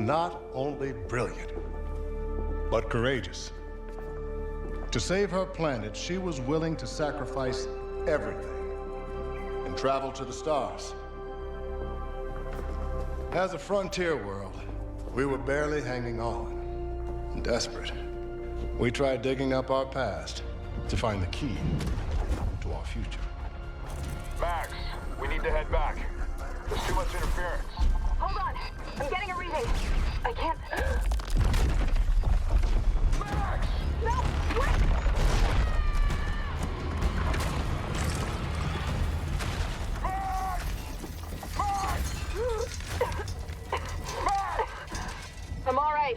not only brilliant, but courageous. To save her planet, she was willing to sacrifice everything and travel to the stars. As a frontier world, we were barely hanging on and desperate. We tried digging up our past to find the key to our future. Max, we need to head back. There's too much interference. Hold on. I'm getting a reading. I can't... Max! No! Wait! Max! Max! I'm all right.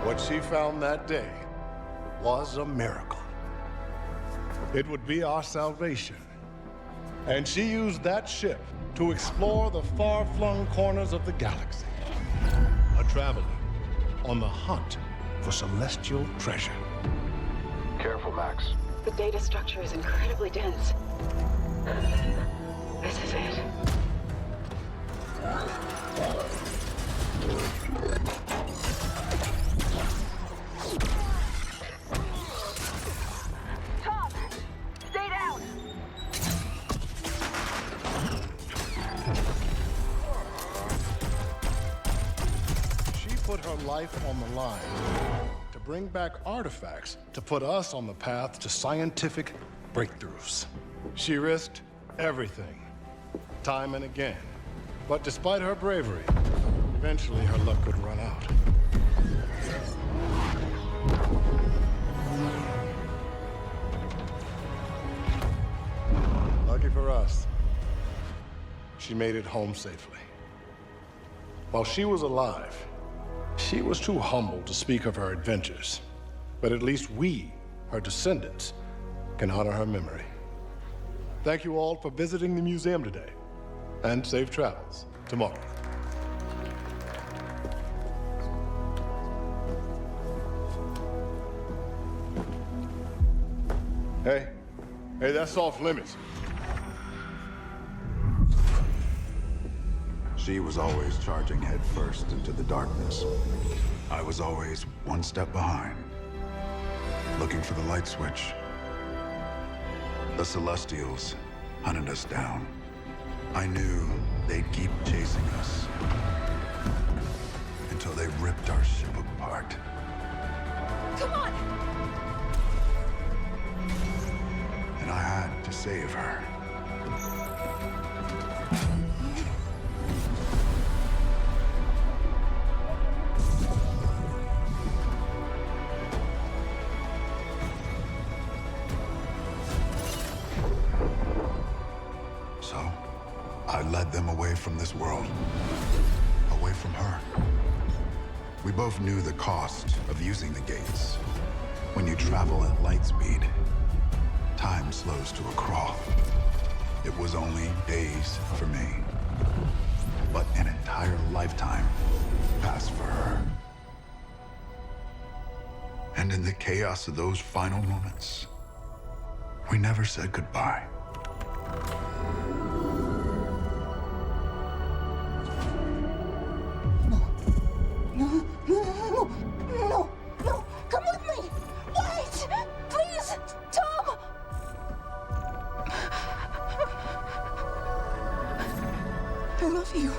What she found that day was a miracle. It would be our salvation. And she used that ship to explore the far-flung corners of the galaxy. A traveler on the hunt for celestial treasure. Careful, Max. The data structure is incredibly dense. This is it. Tom! Stay down! She put her life on the line to bring back artifacts to put us on the path to scientific breakthroughs. She risked everything, time and again. But despite her bravery, eventually her luck would run out. Lucky for us, she made it home safely. While she was alive, she was too humble to speak of her adventures. But at least we, her descendants, can honor her memory. Thank you all for visiting the museum today, and safe travels tomorrow. Hey, that's off limits. She was always charging head first into the darkness. I was always one step behind, looking for the light switch. The Celestials hunted us down. I knew they'd keep chasing us until they ripped our ship apart. Come on! And I had to save her. So, I led them away from this world, away from her. We both knew the cost of using the gates. When you travel at light speed, time slows to a crawl. It was only days for me, but an entire lifetime passed for her. And in the chaos of those final moments, we never said goodbye. No, come with me! Wait! Please! Tom! I love you.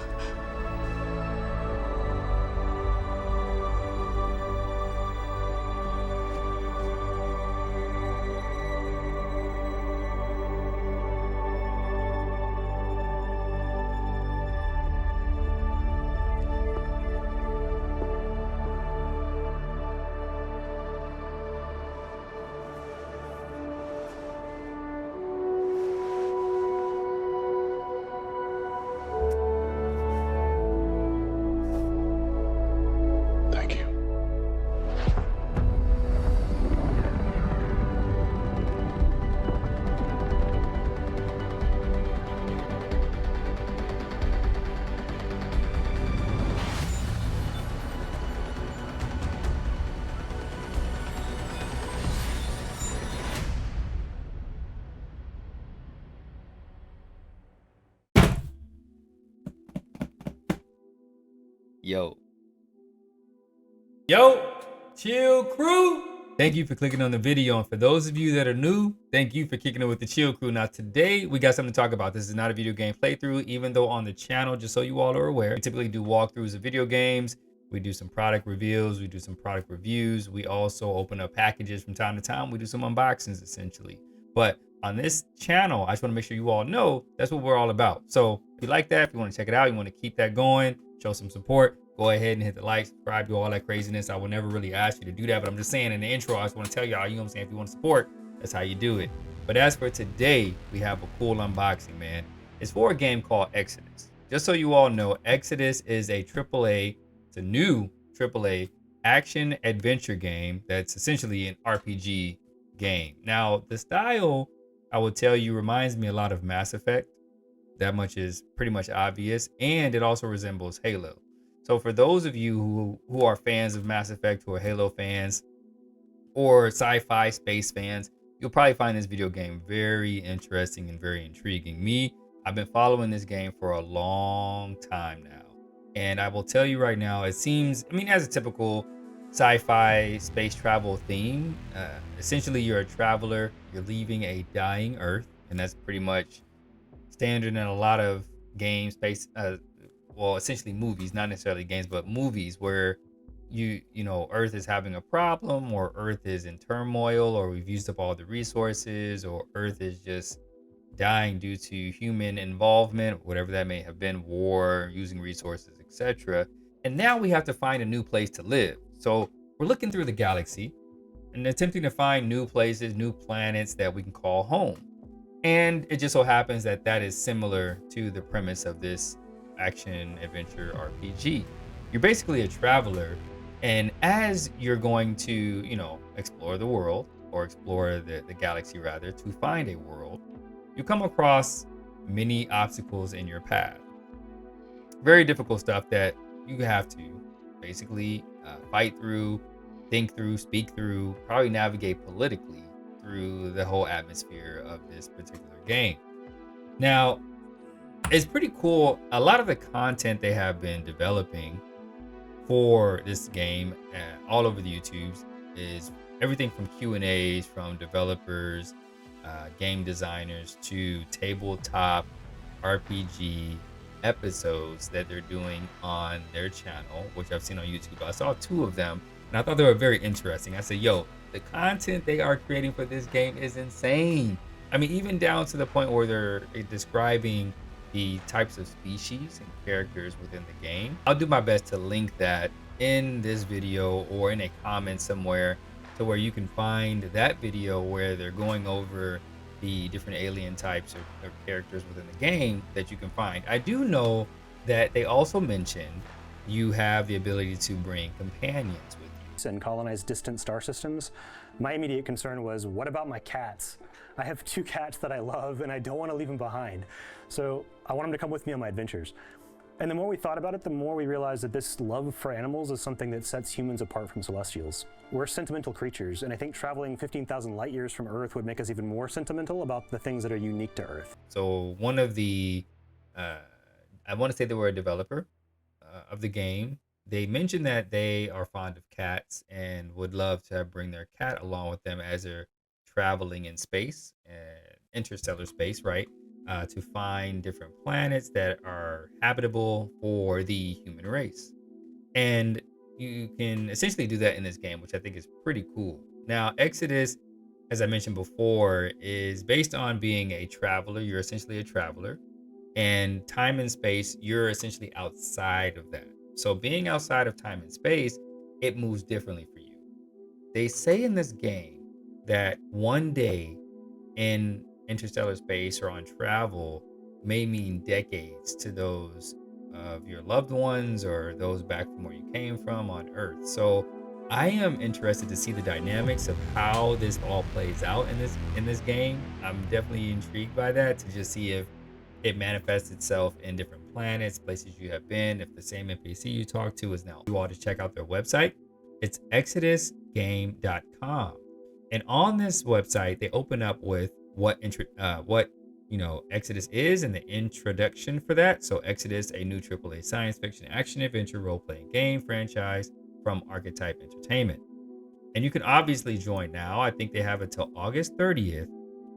Yo, Chil Crew. Thank you for clicking on the video. And for those of you that are new, thank you for kicking it with the Chil Crew. Now, today we got something to talk about. This is not a video game playthrough, even though on the channel, just so you all are aware, we typically do walkthroughs of video games. We do some product reveals. We do some product reviews. We also open up packages from time to time. We do some unboxings, essentially. But on this channel, I just want to make sure you all know that's what we're all about. So if you like that, if you want to check it out, you want to keep that going, show some support, go ahead and hit the like, subscribe, do all that craziness. I will never really ask you to do that, but I'm just saying in the intro, I just want to tell y'all, you know what I'm saying? If you want to support, that's how you do it. But as for today, we have a cool unboxing, man. It's for a game called Exodus. Just so you all know, Exodus is a AAA, it's a new AAA action adventure game that's essentially an RPG game. Now, the style, I will tell you, reminds me a lot of Mass Effect. That much is pretty much obvious. And it also resembles Halo. So for those of you who are fans of Mass Effect, who are Halo fans, or sci-fi space fans, you'll probably find this video game very interesting and very intriguing. Me, I've been following this game for a long time now. And I will tell you right now, it seems, I mean, it has a typical sci-fi space travel theme. Essentially, you're a traveler, you're leaving a dying Earth, and that's pretty much standard in a lot of games, well, essentially movies, not necessarily games, but movies where you know, Earth is having a problem, or Earth is in turmoil, or we've used up all the resources, or Earth is just dying due to human involvement, whatever that may have been, war, using resources, etc. And now we have to find a new place to live. So we're looking through the galaxy and attempting to find new places, new planets that we can call home. And it just so happens that that is similar to the premise of this action adventure RPG. You're basically a traveler, and as you're going to, you know, explore the world, or explore the galaxy rather, to find a world, you come across many obstacles in your path. Very difficult stuff that you have to basically fight through, think through, speak through, probably navigate politically through the whole atmosphere of this particular game. Now, it's pretty cool. A lot of the content they have been developing for this game all over the YouTubes is everything from Q&As from developers, game designers, to tabletop RPG episodes that they're doing on their channel, which I've seen on YouTube. I saw 2 of them and I thought they were very interesting. I said, yo, the content they are creating for this game is insane. I mean, even down to the point where they're describing the types of species and characters within the game. I'll do my best to link that in this video or in a comment somewhere, to where you can find that video where they're going over the different alien types or characters within the game that you can find. I do know that they also mentioned you have the ability to bring companions with you and colonize distant star systems. My immediate concern was, what about my cats? I have 2 cats that I love and I don't want to leave them behind. So I want them to come with me on my adventures. And the more we thought about it, the more we realized that this love for animals is something that sets humans apart from Celestials. We're sentimental creatures, and I think traveling 15,000 light years from Earth would make us even more sentimental about the things that are unique to Earth. So one of the, I want to say they were a developer of the game. They mentioned that they are fond of cats and would love to bring their cat along with them as they're traveling in space, interstellar space, right? To find different planets that are habitable for the human race. And you can essentially do that in this game, which I think is pretty cool. Now, Exodus, as I mentioned before, is based on being a traveler. You're essentially a traveler. And time and space, you're essentially outside of that. So being outside of time and space, it moves differently for you. They say in this game that one day in interstellar space or on travel may mean decades to those of your loved ones or those back from where you came from on Earth. So I am interested to see the dynamics of how this all plays out in this game. I'm definitely intrigued by that, to just see if it manifests itself in different planets, places you have been, if the same NPC you talk to is now. You all to check out their website. It's exodusgame.com. And on this website, they open up with what Exodus is and the introduction for that. So Exodus, a new AAA science fiction action adventure role-playing game franchise from Archetype Entertainment. And you can obviously join now. I think they have until August 30th.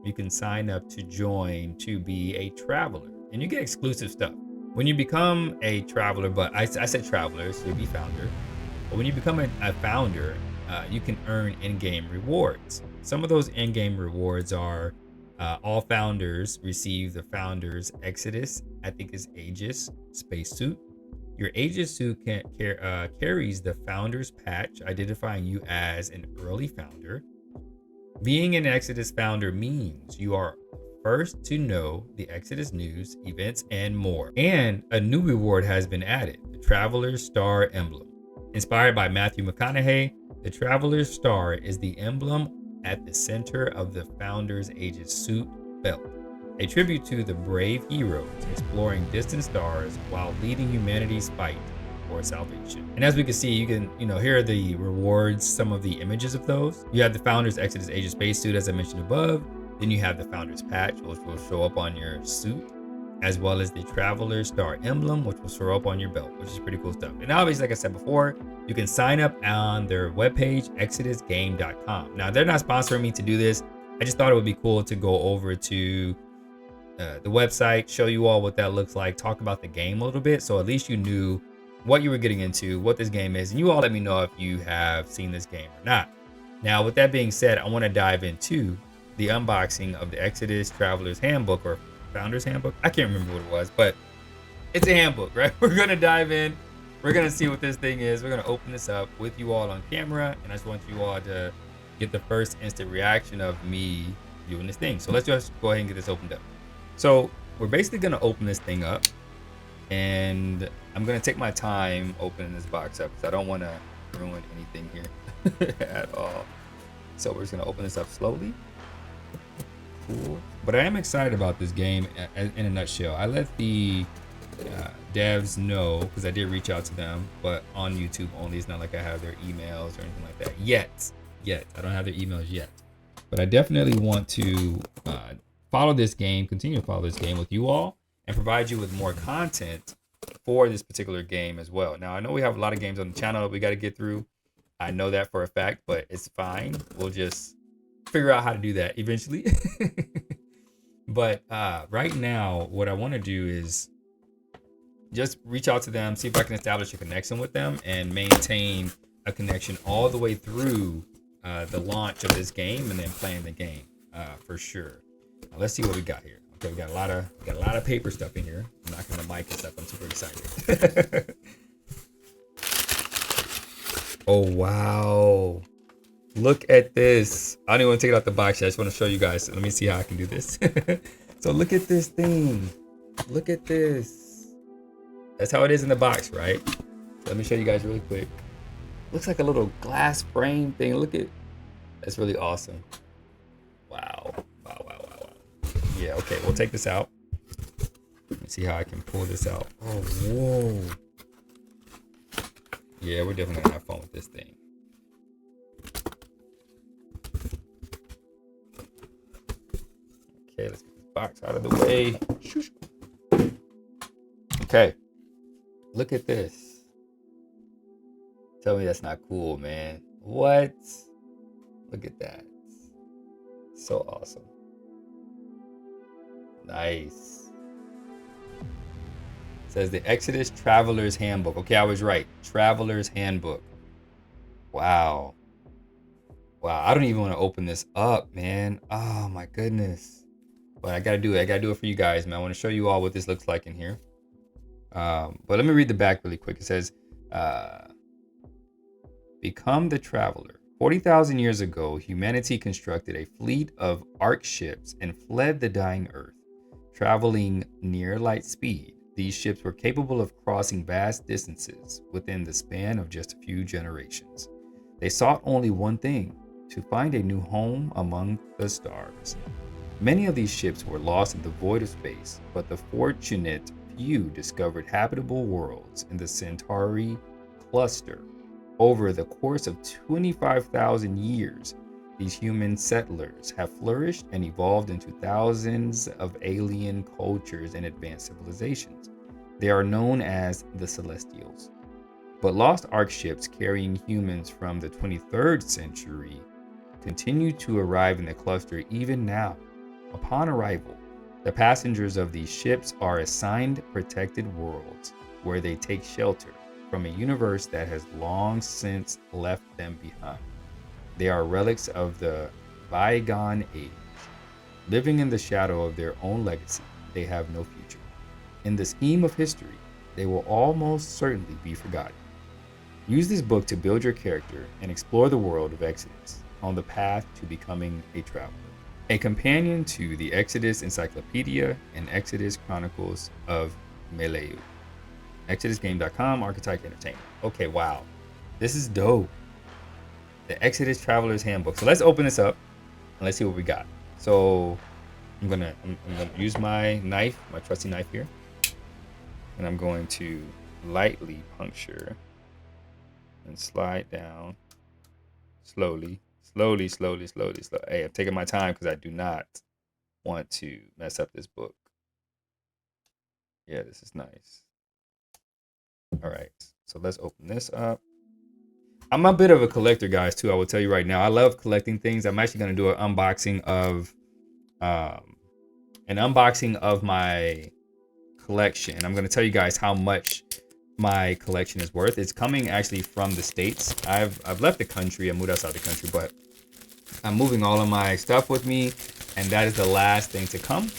You can sign up to join to be a traveler, and you get exclusive stuff. When you become a traveler, but I said traveler, so you'll be founder. But when you become a founder, you can earn in-game rewards. Some of those in-game rewards are all founders receive the founder's Exodus, I think is Aegis spacesuit. Your Aegis suit carries the founder's patch, identifying you as an early founder. Being an Exodus founder means you are first to know the Exodus news, events, and more. And a new reward has been added, the Traveler's Star emblem. Inspired by Matthew McConaughey, the Traveler's Star is the emblem at the center of the founder's Aegis suit belt, a tribute to the brave heroes exploring distant stars while leading humanity's fight for salvation. And as we can see, you can, here are the rewards, some of the images of those. You have the founder's Exodus Aegis spacesuit, as I mentioned above. Then you have the founder's patch, which will show up on your suit, as well as the Traveler's Star emblem, which will show up on your belt, which is pretty cool stuff. And obviously, like I said before, you can sign up on their webpage, exodusgame.com. Now, they're not sponsoring me to do this. I just thought it would be cool to go over to the website, show you all what that looks like, talk about the game a little bit, so at least you knew what you were getting into, what this game is, and you all let me know if you have seen this game or not. Now, with that being said, I want to dive into the unboxing of the Exodus Travelers Handbook, or Founders Handbook. I can't remember what it was, but it's a handbook, right? We're gonna dive in. We're gonna see what this thing is. We're gonna open this up with you all on camera, and I just want you all to get the first instant reaction of me doing this thing. So let's just go ahead and get this opened up. So we're basically gonna open this thing up, and I'm gonna take my time opening this box up because I don't want to ruin anything here at all. So we're just gonna open this up slowly. Cool. But I am excited about this game in a nutshell. I let the devs know, because I did reach out to them, but on YouTube only. It's not like I have their emails or anything like that yet. I don't have their emails yet, but I definitely want to follow this game, continue to follow this game with you all, and provide you with more content for this particular game as well. Now, I know we have a lot of games on the channel that we got to get through. I know that for a fact, but it's fine. We'll just figure out how to do that eventually. But right now, what I want to do is just reach out to them, see if I can establish a connection with them and maintain a connection all the way through the launch of this game and then playing the game for sure. Now, let's see what we got here. Okay, we got a lot of paper stuff in here. I'm knocking the mic and stuff. I'm super excited. Oh wow. Look at this. I don't even want to take it out the box yet. I just want to show you guys. Let me see how I can do this. So look at this thing. Look at this. That's how it is in the box, right? So let me show you guys really quick. Looks like a little glass frame thing. Look at, that's really awesome. Wow. Yeah, okay, we'll take this out. Let me see how I can pull this out. Oh, whoa. Yeah, we're definitely gonna have fun with this thing. Okay, let's get this box out of the way. Okay, look at this. Tell me that's not cool, man. What? Look at that. So awesome. Nice. It says the Exodus Travelers Handbook. Okay, I was right. Travelers Handbook. Wow. Wow, I don't even want to open this up, man. Oh my goodness. But I gotta do it. I gotta do it for you guys, man. I want to show you all what this looks like in here. But let me read the back really quick. It says, become the traveler. 40,000 years ago, humanity constructed a fleet of ark ships and fled the dying Earth. Traveling near light speed, these ships were capable of crossing vast distances within the span of just a few generations. They sought only one thing, to find a new home among the stars. Many of these ships were lost in the void of space, but the fortunate few discovered habitable worlds in the Centauri cluster. Over the course of 25,000 years, these human settlers have flourished and evolved into thousands of alien cultures and advanced civilizations. They are known as the Celestials. But lost Ark ships carrying humans from the 23rd century continue to arrive in the cluster even now. Upon arrival, the passengers of these ships are assigned protected worlds where they take shelter from a universe that has long since left them behind. They are relics of the bygone age. Living in the shadow of their own legacy, they have no future. In the scheme of history, they will almost certainly be forgotten. Use this book to build your character and explore the world of Exodus on the path to becoming a traveler. A companion to the Exodus Encyclopedia and Exodus Chronicles of Meleu. ExodusGame.com, Archetype Entertainment. Okay, wow. This is dope. The Exodus Travelers Handbook. So let's open this up and let's see what we got. So I'm gonna use my knife, my trusty knife here, and I'm going to lightly puncture and slide down slowly. Hey, I'm taking my time because I do not want to mess up this book. Yeah, this is nice. All right, so let's open this up. I'm a bit of a collector, guys, too. I will tell you right now. I love collecting things. I'm actually going to do an unboxing of my collection. I'm going to tell you guys how much my collection is worth. It's coming actually from the States. I've left the country. I moved outside the country, but I'm moving all of my stuff with me, and that is the last thing to come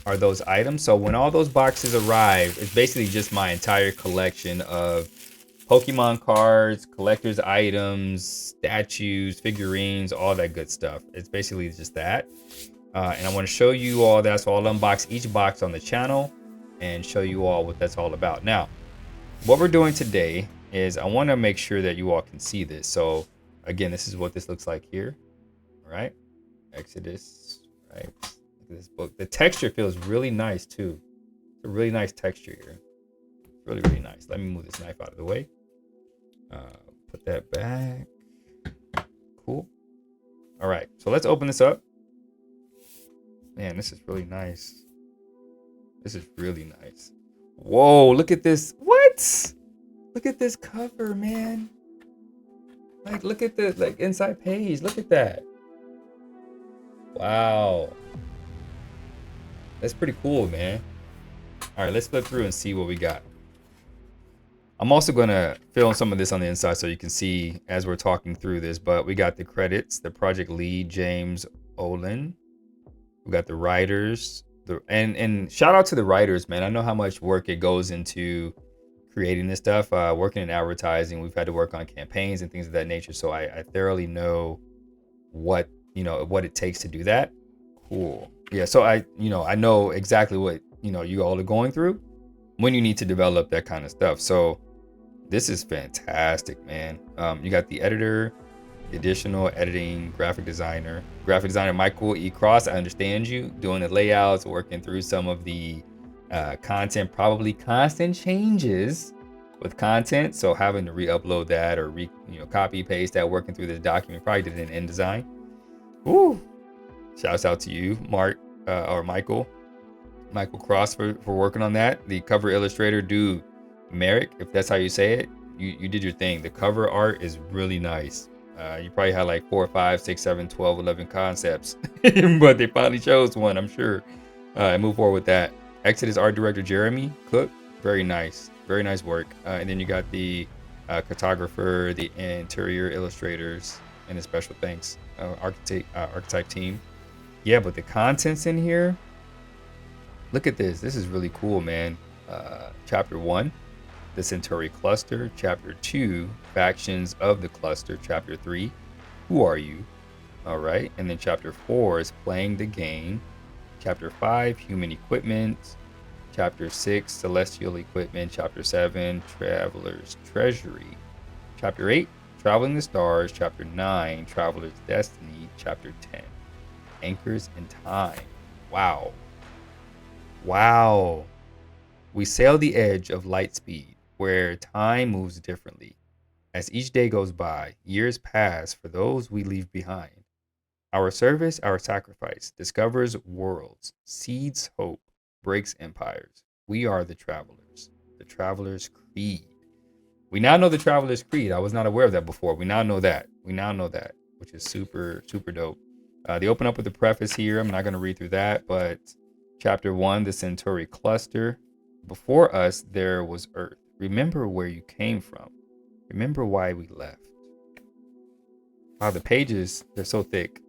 are those items. So when all those boxes arrive, it's basically just my entire collection of Pokemon cards, collector's items, statues, figurines, all that good stuff. It's basically just that. And I want to show you all that. So I'll unbox each box on the channel and show you all what that's all about. Now, what we're doing today is I want to make sure that you all can see this. So again, this is what this looks like here. All right. Exodus, right? Look at this book. The texture feels really nice too. It's a really nice texture here. Really, really nice. Let me move this knife out of the way. Put that back. Cool. All right, so let's open this up. Man, this is really nice. This is really nice. Whoa, look at this. What? Look at this cover, man. Like, look at the inside page. Look at that. Wow. That's pretty cool, man. All right, let's flip through and see what we got. I'm also going to fill some of this on the inside so you can see as we're talking through this, but we got the credits, the project lead, James Olin. We got the writers, and shout out to the writers, man. I know how much work it goes into creating this stuff. Working in advertising, we've had to work on campaigns and things of that nature. So I thoroughly know what it takes to do that. Cool. Yeah. So I know exactly what, you all are going through when you need to develop that kind of stuff. So this is fantastic, man. You got the editor, the additional editing, graphic designer Michael E. Cross. I understand you doing the layouts, working through some of the content, probably constant changes with content. So having to re-upload that or copy paste that, working through this document, probably did it in InDesign. Woo! Shouts out to you, Mark or Michael Cross for working on that. The cover illustrator, dude, Merrick, if that's how you say it, you did your thing. The cover art is really nice. You probably had like 4, 5, 6, 7, 12, 11 concepts, but they finally chose one, I'm sure. And move forward with that. Exodus art director Jeremy Cook, very nice work. And then you got the cartographer, the interior illustrators, and a special thanks archetype team. Yeah, but the contents in here, look at this. This is really cool, man. Chapter 1, the Centauri cluster. Chapter 2, factions of the cluster. Chapter 3, who are you? All right. And then chapter 4 is playing the game. Chapter 5, human equipment. Chapter 6, celestial equipment. Chapter 7, traveler's treasury. Chapter 8, traveling the stars. Chapter 9, traveler's destiny. Chapter 10, anchors in time. Wow. We sail the edge of light speed, where time moves differently. As each day goes by, years pass for those we leave behind. Our service, our sacrifice, discovers worlds, seeds hope, breaks empires. We are the travelers, the travelers' creed. We now know the travelers' creed. I was not aware of that before. We now know that. Which is super, super dope. They open up with a preface here. I'm not going to read through that, but chapter 1, the Centauri cluster. Before us, there was Earth. Remember where you came from. Remember why we left. Wow, the pages, they're so thick.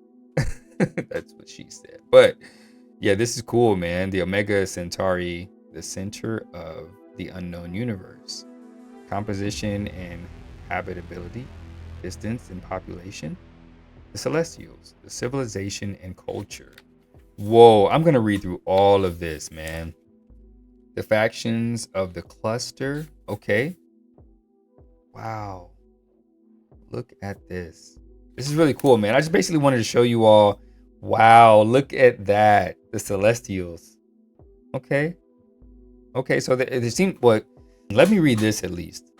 That's what she said. But yeah, this is cool, man. The Omega Centauri, the center of the unknown universe. Composition and habitability, distance and population. The Celestials, the civilization and culture. Whoa, I'm going to read through all of this, man. The factions of the cluster. Okay. Wow. Look at this. This is really cool, man. I just basically wanted to show you all. Wow, look at that. The Celestials. Okay. Okay, so there seems what. Let me read this at least.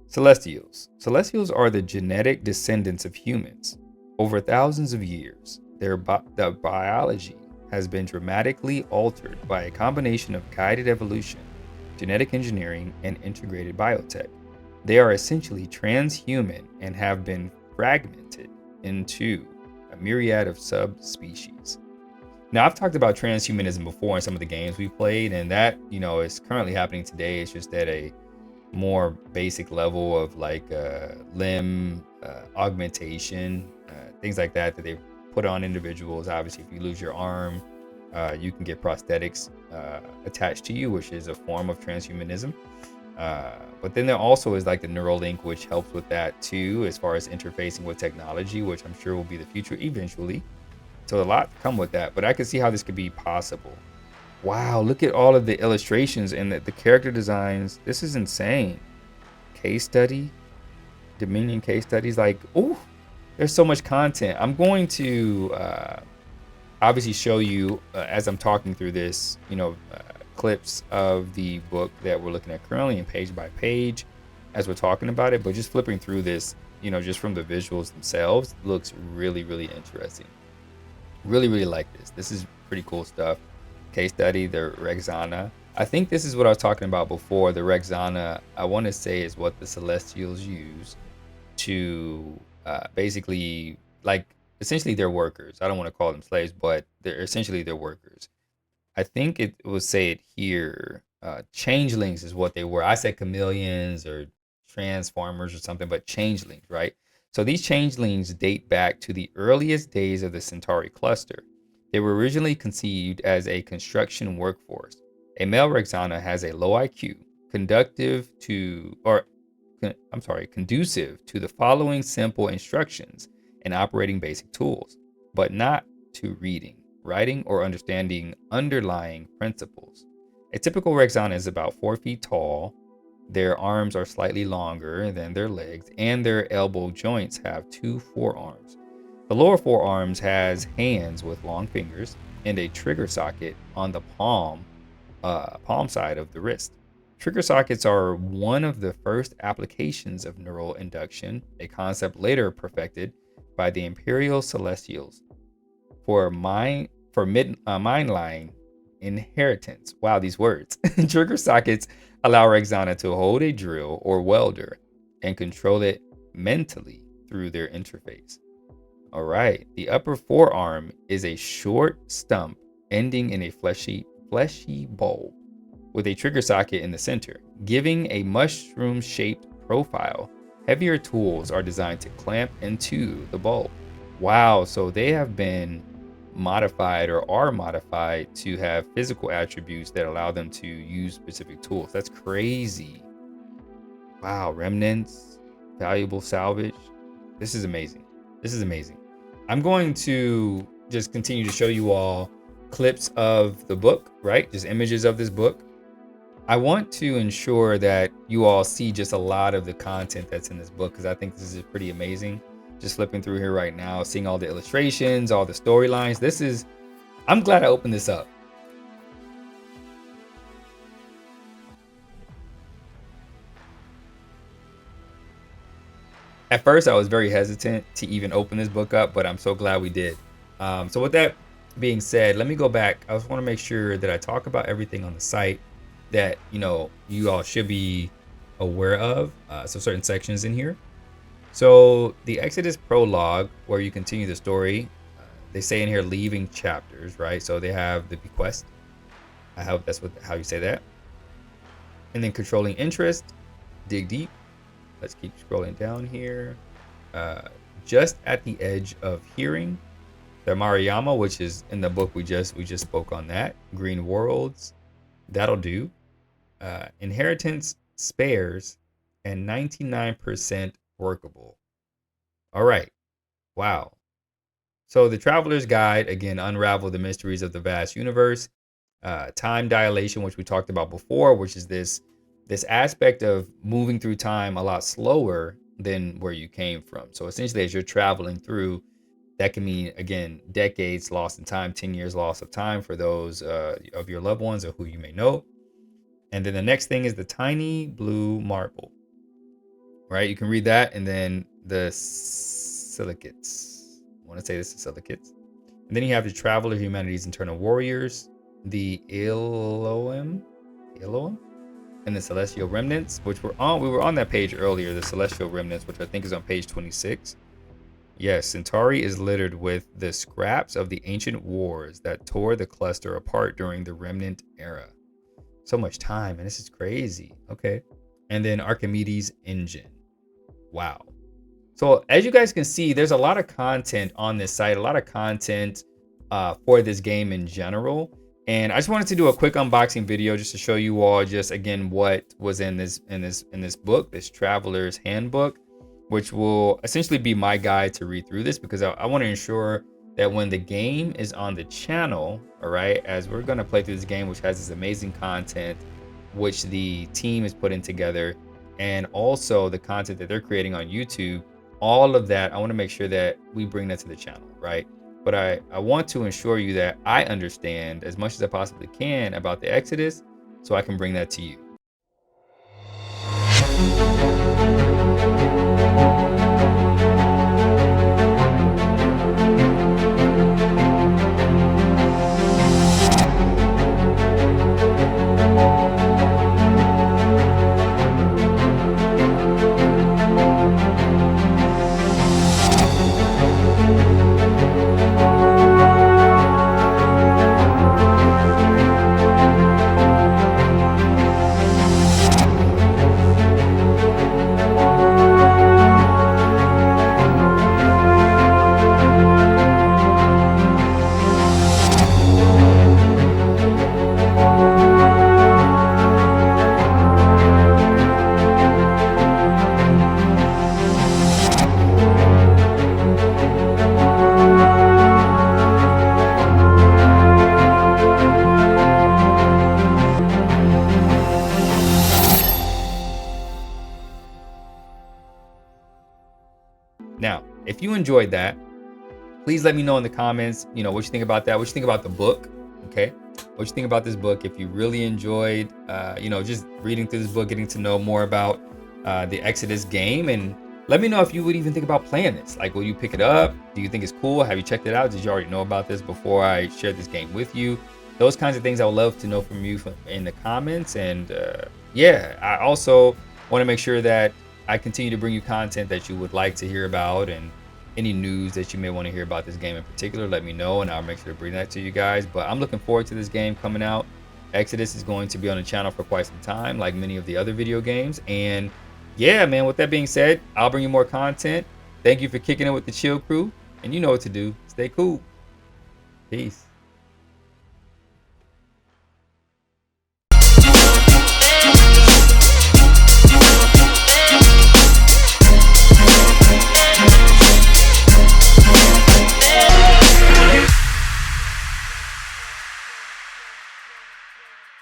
Celestials. Celestials are the genetic descendants of humans. Over thousands of years, their biology has been dramatically altered by a combination of guided evolution, genetic engineering, and integrated biotech. They are essentially transhuman and have been fragmented into a myriad of subspecies. Now, I've talked about transhumanism before in some of the games we played, and that, is currently happening today. It's just at a more basic level of like limb augmentation, things like that they've put on individuals. Obviously, if you lose your arm, you can get prosthetics attached to you, which is a form of transhumanism. But then there also is like the Neuralink, which helps with that too, as far as interfacing with technology, which I'm sure will be the future eventually. So a lot to come with that, but I can see how this could be possible. Wow, look at all of the illustrations and the character designs. This is insane. Case study, Dominion case studies. Like, oh, there's so much content. I'm going to obviously show you as I'm talking through this, clips of the book that we're looking at currently and page by page as we're talking about it. But just flipping through this, just from the visuals themselves, looks really, really interesting. Really, really like this. This is pretty cool stuff. Case study, the Rexana. I think this is what I was talking about before. The Rexana, I want to say, is what the Celestials use to basically, like, essentially they're workers. I don't want to call them slaves, but they're essentially their workers. I think it will say it here. Changelings is what they were. I said chameleons or transformers or something, but changelings, right? So these changelings date back to the earliest days of the Centauri cluster. They were originally conceived as a construction workforce. A male Rexana has a low IQ, conducive to the following simple instructions in operating basic tools, but not to reading, writing, or understanding underlying principles. A typical Rexana is about 4 feet tall. Their arms are slightly longer than their legs, and their elbow joints have 2 forearms. The lower forearms has hands with long fingers and a trigger socket on the palm side of the wrist. Trigger sockets are one of the first applications of neural induction, a concept later perfected by the Imperial Celestials for mind-line inheritance. Wow, these words. Trigger sockets allow Rexana to hold a drill or welder and control it mentally through their interface. All right, the upper forearm is a short stump ending in a fleshy bulb with a trigger socket in the center, giving a mushroom-shaped profile. Heavier tools are designed to clamp into the bulb. Wow, so they have been modified or are modified to have physical attributes that allow them to use specific tools. That's crazy. Wow, remnants, valuable salvage. This is amazing. This is amazing. I'm going to just continue to show you all clips of the book, right? Just images of this book. I want to ensure that you all see just a lot of the content that's in this book, because I think this is pretty amazing. Just flipping through here right now, seeing all the illustrations, all the storylines. I'm glad I opened this up. At first, I was very hesitant to even open this book up, but I'm so glad we did. So with that being said, let me go back. I just want to make sure that I talk about everything on the site that, you know, you all should be aware of. So certain sections in here. So the Exodus prologue, where you continue the story, they say in here leaving chapters, right? So they have the bequest. I hope that's how you say that. And then controlling interest, dig deep. Let's keep scrolling down here. Just at the edge of hearing, the Mariama, which is in the book we just spoke on that. Green worlds, that'll do. Inheritance, spares, and 99% workable. All right. Wow. So the Traveler's Guide, again, unravel the mysteries of the vast universe. Time dilation, which we talked about before, which is this aspect of moving through time a lot slower than where you came from. So essentially, as you're traveling through, that can mean, again, decades lost in time, 10 years loss of time for those of your loved ones or who you may know. And then the next thing is the tiny blue marble, right? You can read that. And then the silicates. I want to say this is silicates. And then you have the Traveler, Humanity's Internal Warriors, the Elohim, and the Celestial Remnants, which we were on that page earlier, the Celestial Remnants, which I think is on page 26. Yes, Centauri is littered with the scraps of the ancient wars that tore the cluster apart during the Remnant era. So much time, and this is crazy. Okay. And then Archimedes' engine. Wow. So as you guys can see, there's a lot of content on this site, a lot of content for this game in general. And I just wanted to do a quick unboxing video just to show you all just again what was in this book, this Traveler's Handbook, which will essentially be my guide to read through this, because I want to ensure that when the game is on the channel, all right, as we're going to play through this game, which has this amazing content, which the team is putting together, and also the content that they're creating on YouTube, all of that, I want to make sure that we bring that to the channel, right? But I want to ensure you that I understand as much as I possibly can about the Exodus, so I can bring that to you. Now, if you enjoyed that, please let me know in the comments, you know, what you think about that, what you think about the book, okay? What you think about this book. If you really enjoyed, you know, just reading through this book, getting to know more about the Exodus game, and let me know if you would even think about playing this. Like, will you pick it up? Do you think it's cool? Have you checked it out? Did you already know about this before I shared this game with you? Those kinds of things I would love to know from you in the comments. And yeah, I also want to make sure that I continue to bring you content that you would like to hear about, and any news that you may want to hear about this game in particular, let me know and I'll make sure to bring that to you guys. But I'm looking forward to this game coming out. Exodus is going to be on the channel for quite some time, like many of the other video games. And yeah, man, with that being said, I'll bring you more content. Thank you for kicking it with the Chil Crew, and you know what to do. Stay cool. Peace.